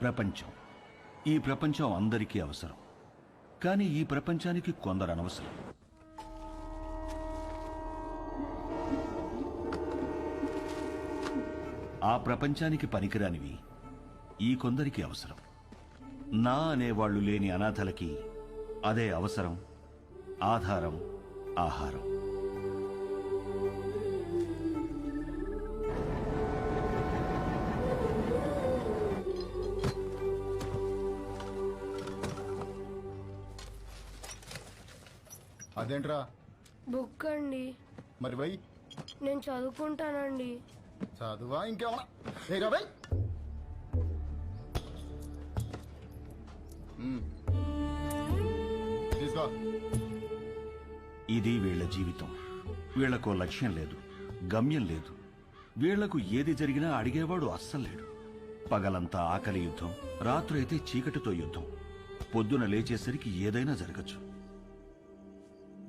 ప్రపంచం. ఈ ప్రపంచం అందరికీ అవసరం. కానీ ఈ ప్రపంచానికి కొందరు అనవసరం. ఆ ప్రపంచానికి పనికిరానివి ఈ కొందరికి అవసరం. నా అనేవాళ్లు లేని అనాథలకి అదే అవసరం, ఆధారం, ఆహారం. అదేంట్రా? బుక్ అండి. మరి వై? నేను చదువుకుంటానండి. చదువా ఇంకేమన్నా? ఏరా బై. తీసుకో. ఇది వీళ్ల జీవితం. వీళ్లకో లక్ష్యం లేదు, గమ్యం లేదు. వీళ్లకు ఏది జరిగినా అడిగేవాడు అస్సలు లేడు. పగలంతా ఆకలి యుద్ధం, రాత్రైతే చీకటితో యుద్ధం. పొద్దున లేచేసరికి ఏదైనా జరగచ్చు.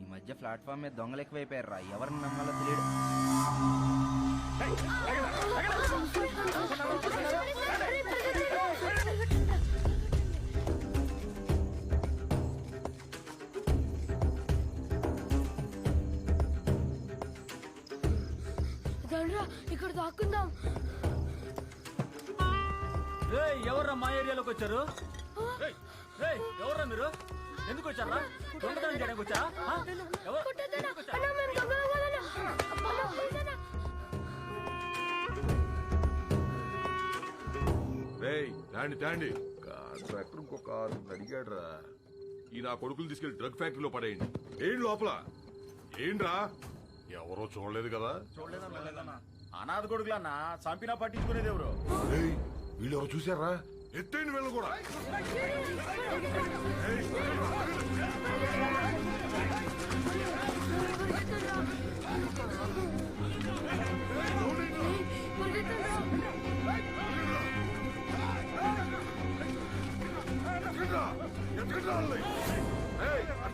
ఈ మధ్య ప్లాట్ఫామ్ మీద దొంగలు ఎక్కువైపోయారా, ఎవరిని నమ్మాలో తెలియదు. ఇక్కడ దాక్కుందాం. ఎవర్రా మా ఏరియాలోకి వచ్చారు? ఎవర్రా మీరు? ఎందుకు వచ్చారా? దొంగతనం చేయడానికి వచ్చా? తాండి కాంట్రాక్టర్ ఇంకో కారు అడిగాడు రా. ఈ నా కొడుకులు తీసుకెళ్లి డ్రగ్ ఫ్యాక్టరీలో పడేయండి. ఏంటి లోపల? ఏంట్రా? ఎవరో చూడలేదు కదా? అనాథ కొడుకులన్నా చంపినా పట్టించుకునేది ఎవరు? వీళ్ళు ఎవరు చూసారా? ఎత్తైన వీళ్ళు కూడా.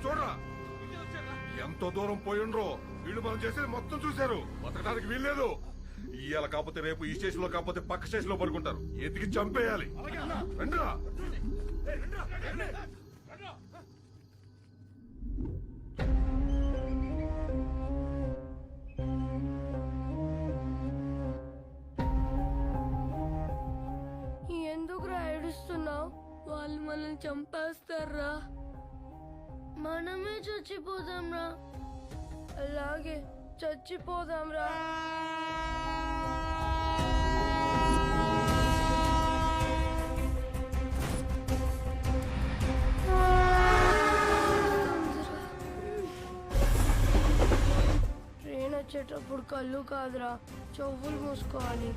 చూడరా ఎంతో దూరం పోయిండ్రో. వీళ్ళు మనం చేసేది మొత్తం చూశారు. బతకడానికి వీల్లేదు. ఇవాళ కాకపోతే రేపు ఈ స్టేషన్ లో కాకపోతే పక్క స్టేషన్ లో పడుకుంటారు. ఎతికి చంపేయాలి. రండిరా. ఎందుకురా ఏడుస్తున్నావు? వాళ్ళు మనల్ని చంపేస్తారా? మనమే చచ్చిపోదాంరా. అలాగే చచ్చిపోదాంరా. ట్రైన్ వచ్చేటప్పుడు కళ్ళు కాదురా, చెవులు మూసుకోవాలి.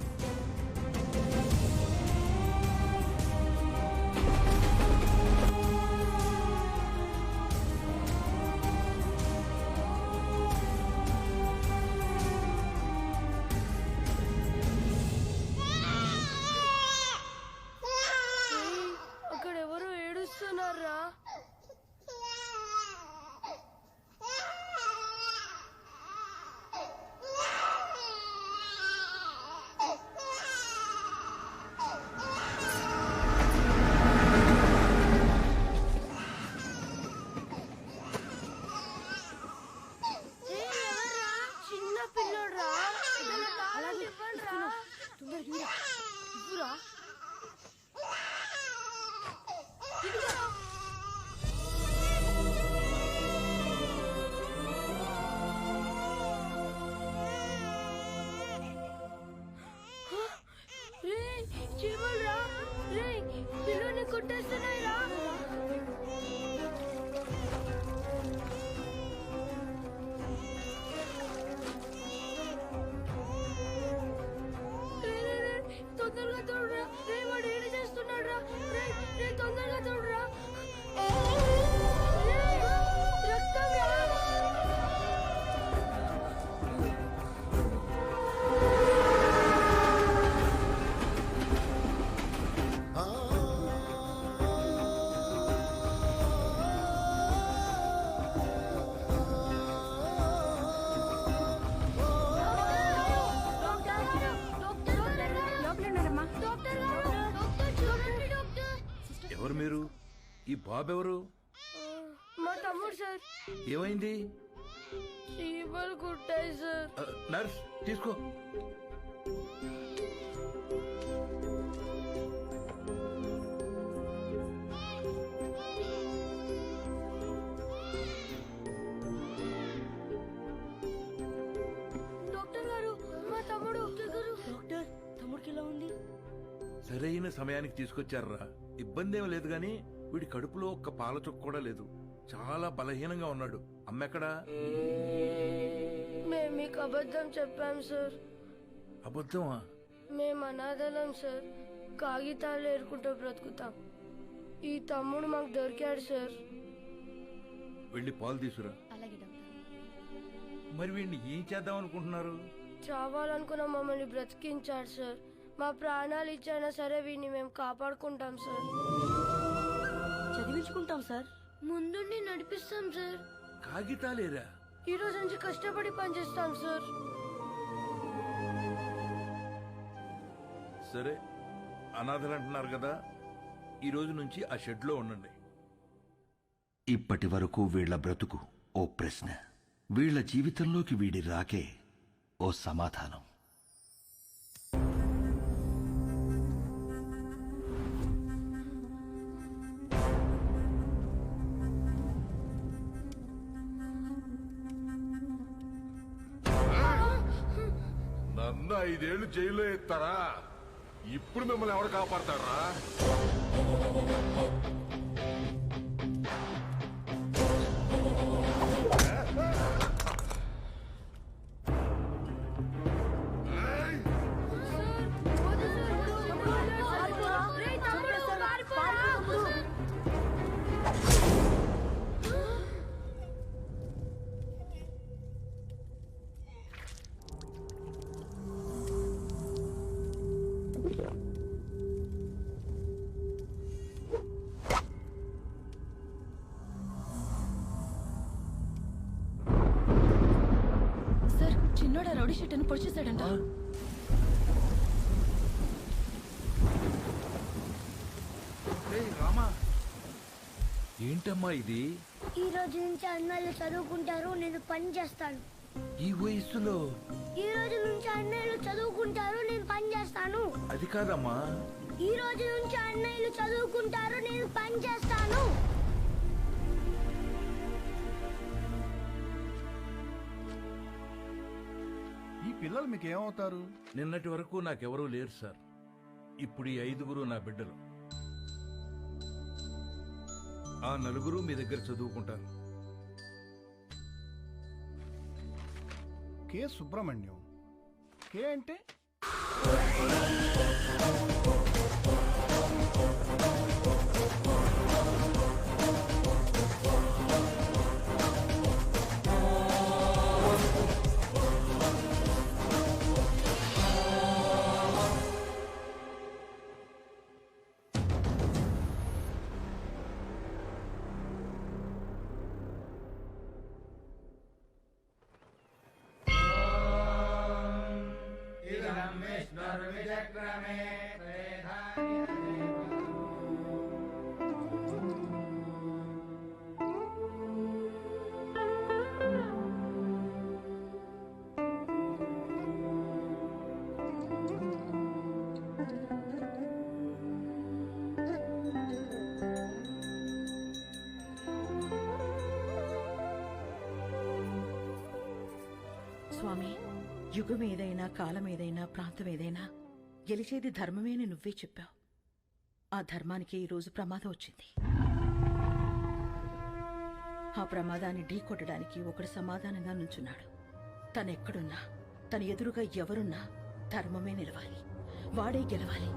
అక్కడెవరో ఏడుస్తున్నారా? చిన్న పిల్లడురా. చీమలురా. పిల్లని కొట్టేస్తున్నాయిరా. తొందరగా తోడురా. ఎవరు మీరు? ఈ బాబు ఎవరు? మా తమ్ముడు సార్. ఏమైంది? చీమలు కుట్టాయి సార్. నర్స్ తీసుకో. డాక్టర్ గారు, మా తమ్ముడు. డాక్టర్, తమ్ముడికి ఎలా ఉంది? సరైన సమయానికి తీసుకొచ్చారా? ఇబ్బంది ఏం లేదు గాని వీడి కడుపులో ఒక్క పాల చుక్క కూడా లేదు. చాలా బలహీనంగా ఉన్నాడు. అమ్మెక్కడా? మేము మీకు అబద్ధం చెప్పాం సార్. అబద్ధమా? మేము అనాథలం సార్. కాగితాలు ఏరుకుంటూ బ్రతుకుతాం. ఈ తమ్ముడు మాకు దొరికాడు సార్. వెళ్ళి పాలు తీసురా. మరి వీడిని ఏం చేద్దాం అనుకుంటున్నారు? చావాలనుకున్న మమ్మల్ని బ్రతికించాడు సార్. మా ప్రాణాలు ఇచ్చైనా సరే వీడిని మేము కాపాడుకుంటాం సార్. చదివించుకుంటాం సార్. ముందుండి నడిపిస్తాం సార్. కాగితాలేరా? ఈ రోజు నుంచి కష్టపడి పనిచేస్తాం సార్. సరే, అనాథలు అంటున్నారు కదా, ఈ రోజు నుంచి ఆ షెడ్ లో ఉండండి. ఇప్పటి వరకు వీళ్ల బ్రతుకు ఓ ప్రశ్న, వీళ్ల జీవితంలోకి వీడి రాకే ఓ సమాధానం. నన్ను 5 ఏళ్ళు జైల్లో ఎత్తారా? ఇప్పుడు మిమ్మల్ని ఎవరు కాపాడతారా? సార్, చిన్నోడ రౌడీ షీట్ అని పొడిచేశాడంట. రామా, ఏంటమ్మా ఇది? ఈ రోజు నుంచి అన్నయ్యలు చదువుకుంటారు, నేను పని చేస్తాను. ఈ వయస్సులో? ఈ రోజు నుంచి అన్నయ్యలు చదువుకుంటారు, నేను పని చేస్తాను. అది కాదమ్మా. ఈ రోజు నుంచి అన్నయ్యలు చదువుకుంటారు, నేను పని చేస్తాను. ఈ పిల్లలు మీకు ఏమవుతారు? నిన్నటి వరకు నాకెవరూ లేరు సార్. ఇప్పుడు ఈ 5గురు నా బిడ్డలు. ఆ 4 మీ దగ్గర చదువుకుంటారు. కే సుబ్రహ్మణ్యం. కే అంటే స్వామి, యుగం ఏదైనా, కాలం ఏదైనా, ప్రాంతం ఏదైనా గెలిచేది ధర్మమే అని నువ్వే చెప్పావు. ఆ ధర్మానికి ఈరోజు ప్రమాదం వచ్చింది. ఆ ప్రమాదాన్ని ఢీకొట్టడానికి ఒకడు సమాధానంగా నుంచున్నాడు. తనెక్కడున్నా, తన ఎదురుగా ఎవరున్నా ధర్మమే నిలవాలి, వాడే గెలవాలి.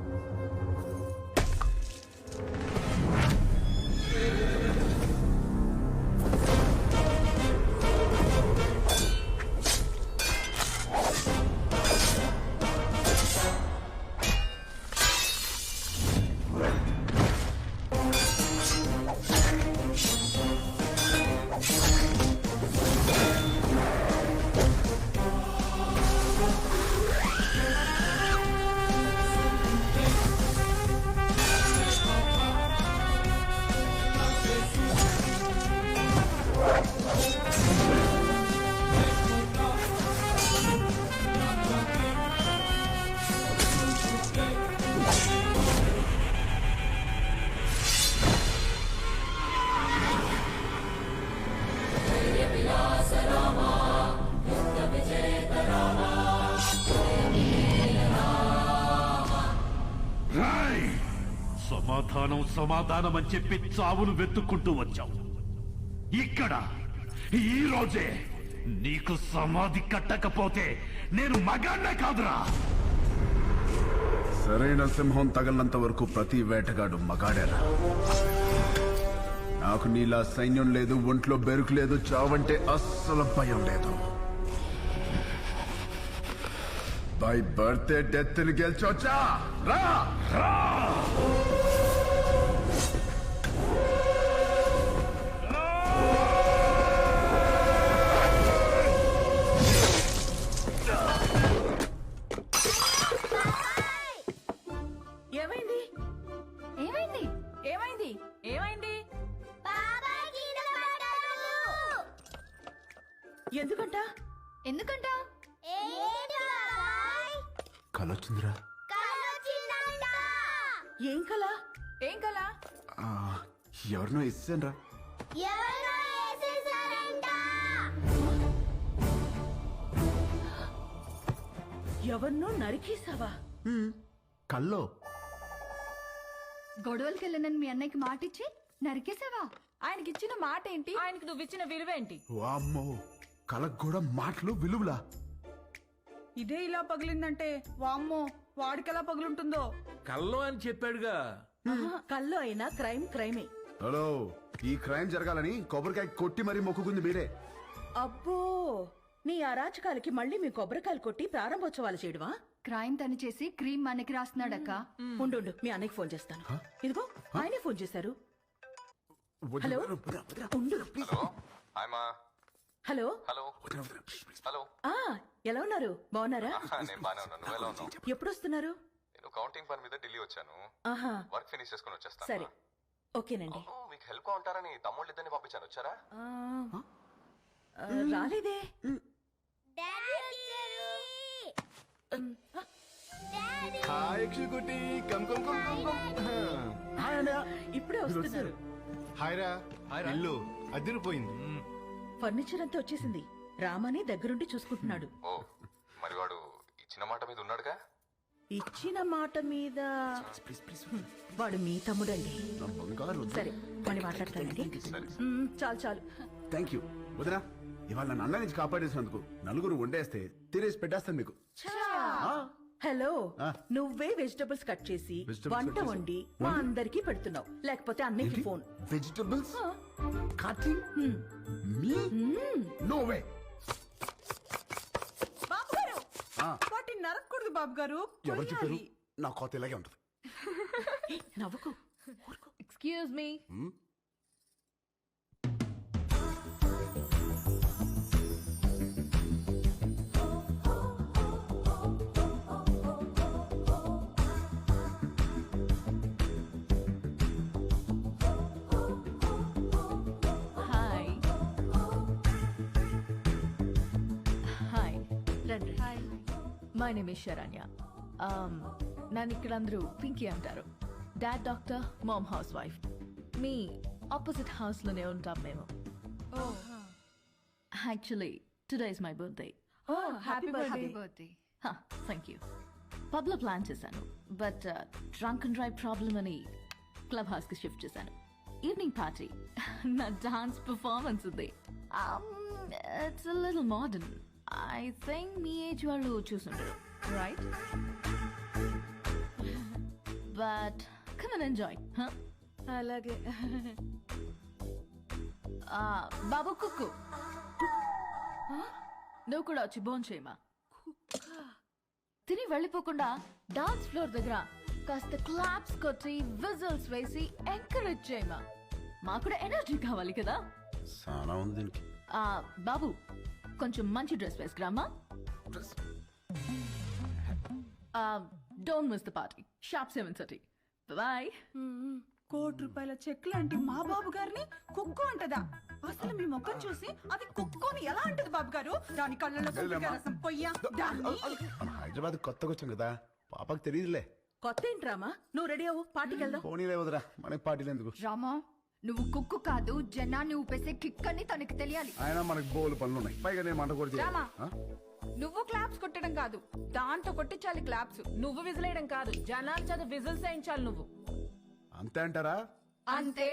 సమాధానం సమాధానం అని చెప్పి చావును వెతుక్కుంటూ వచ్చావు. ఇక్కడ ఈ రోజే నీకు సమాధి కట్టకపోతే నేను మగాన్నే కాదురా. సరైన సింహం తగలనంత వరకు ప్రతి వేటగాడు మగాడేరా. నాకు నీలా సైన్యం లేదు, ఒంట్లో బెరుకు లేదు, చావంటే అస్సలు భయం లేదు. బై బర్త్డే డెత్ ని గెలిచొచ్చా రా. ఏమైంది ఏమైంది ఏమైంది ఏమైంది? ఎందుకంట ఎందుకంట కలొచ్చిందిరా. ఏం కల? ఏం కల? ఎవరినో ఇస్తానరా. ఎవరినో నరికేసావా? కల్లో గొడవలకి వెళ్ళనని మీ అన్నయ్యకి మాటిచ్చి నరికేసావా? ఆయనకి ఇచ్చిన మాట ఏంటి? ఆయనకి నువ్వు ఇచ్చిన విలువ ఏంటి? వామ్మో, కలకు కూడా మాటలు విలువలా. ఇదే ఇలా పగిలిందంటే వామ్మో వాడికెలా పగులుంటుందో. కల్లో అని చెప్పాడుగా. కల్లో అయినా క్రైమ్ క్రైమే. హలో, ఈ క్రైమ్ జరగాలని కొబ్బరికాయ కొట్టి మరీ మొక్కుకుంది మీరే. అబ్బో, నీ అరాచకాలకి మళ్ళీ మీ కొబ్బరికాయలు కొట్టి ప్రారంభోత్సవాలు చేయడమా? క్రైమ్ తను చేసి క్రీమ్ మనకి రాస్తున్నాడక్క. ఉండు మీ అన్నయ్యకి ఫోన్ చేస్తాను. ఇదిగో ఆయనే ఫోన్ చేశారు. హలో ఉండు. హలో హలో ఆ ఎలా ఉన్నారు? బాగున్నారా? నేను బానే ఉన్నాను. నువ్వు ఎలా ఉన్నావు? ఎప్పుడు వస్తున్నారు? నేను కౌంటింగ్ పని మీద ఢిల్లీ వచ్చాను. ఆహా, వర్క్ ఫినిష్ చేసుకుని వచ్చేస్తాను. సరే ఓకేనండి. మీకు హెల్ప్ గా ఉంటారని తమ్ముళ్ళు ఇద్దరిని పంపించాను. వచ్చారా? రాలేదే. ఇప్పుడే వస్తున్నారు. ఇల్లు అదిరిపోయింది. ఫర్నిచర్ అంతా వచ్చేసింది. రామని దగ్గరుండి చూసుకుంటున్నాడు. ఓ, మరి వాడు ఇచ్చిన మాట మీద ఉన్నాడుగా? ఇచ్చిన మాట మీద వాడు మీ తమ్ముడండి. సరే మళ్ళీ మాట్లాడతానండి. చాలు చాలు. థ్యాంక్ యూ వదినా. ఇవాళ నన్ను అన్న నుంచి కాపాడేసినందుకు నలుగురు వండేస్తే తినేసి పెట్టేస్తాను మీకు. హలో, నువ్వే వెజిటబుల్స్ కట్ చేసి వంట వండి మా అందరికి పెడుతున్నావు. లేకపోతే అన్నయ్యకి phone. Vegetables cutting me? No way. బాబు గారు, వాటిని నరకూడదు బాబు గారు. ఎవరు చెప్పారు? నా కోత ఇలాగే ఉంటుంది. నవ్వుకో. Excuse me. My name is Saranya. నన్ను ఇక్కడ అందరూ పింకీ అంటారు. Dad doctor, mom housewife. మీ ఆపోజిట్ హౌస్లోనే ఉంటాం మేము. Actually today is my birthday. Happy birthday. Thank you. పబ్లో ప్లాన్ చేశాను, but drunk and drive problem అని క్లబ్ హౌస్కి షిఫ్ట్ చేశాను. ఈవినింగ్ పార్టీ, నా డాన్స్ పర్ఫార్మెన్స్ ఉంది. It's a little modern. I think మీ ఏజ్ వాళ్ళు చూసుంటారు, right? But come and enjoy, huh? అలాగే. బాబు కుక్కు, నువ్వు కూడా వచ్చి బోన్ చేయమా. తిని వెళ్ళిపోకుండా డాన్స్ ఫ్లోర్ దగ్గర కాస్త క్లాప్స్ కొట్టి విజిల్స్ వేసి ఎంకరేజ్ చేయమా. మాకు కూడా ఎనర్జీ కావాలి కదా. చాలా ఉంది. బాబు కొంచెం మంచి డ్రెస్ వేసుకురామా. Don't miss the party. Sharp 7:30. Bye. ₹1,00,00,000 cheque లాంటి మా బాబు గారిని కుక్కు అంటదా? అసలు మీ ముఖం చూసి అది కుక్కుని ఎలా అంటది బాబు గారు? దాని కళ్ళలో రసం పొయ్యా. హైదరాబాద్ కొత్తగా వచ్చాం కదా, పాపకు తెలియదులే. కొత్త ఏంట్రామా? నువ్వు రెడీ అవ్వు, పార్టీకి వెళ్దాం. పోనీలే వదరా, మనకి పార్టీలు ఎందుకు? రామా, నువ్వు కుక్కు కాదు, జనాన్ని ఊపేసే కిక్ అని తనకి తెలియాలి. ఆయన మనకు బోలు పనులు ఉన్నాయి, పైగా నేను మంట కూడా రామా, నువ్వు క్లాప్స్ కొట్టడం కాదు, దాంతో కొట్టించాలి క్లాప్స్. నువ్వు విజిలేయడం కాదు, జనాల చేత విజిల్స్ వేయించాలి. నువ్వు అంతే అంటారా? అంతే.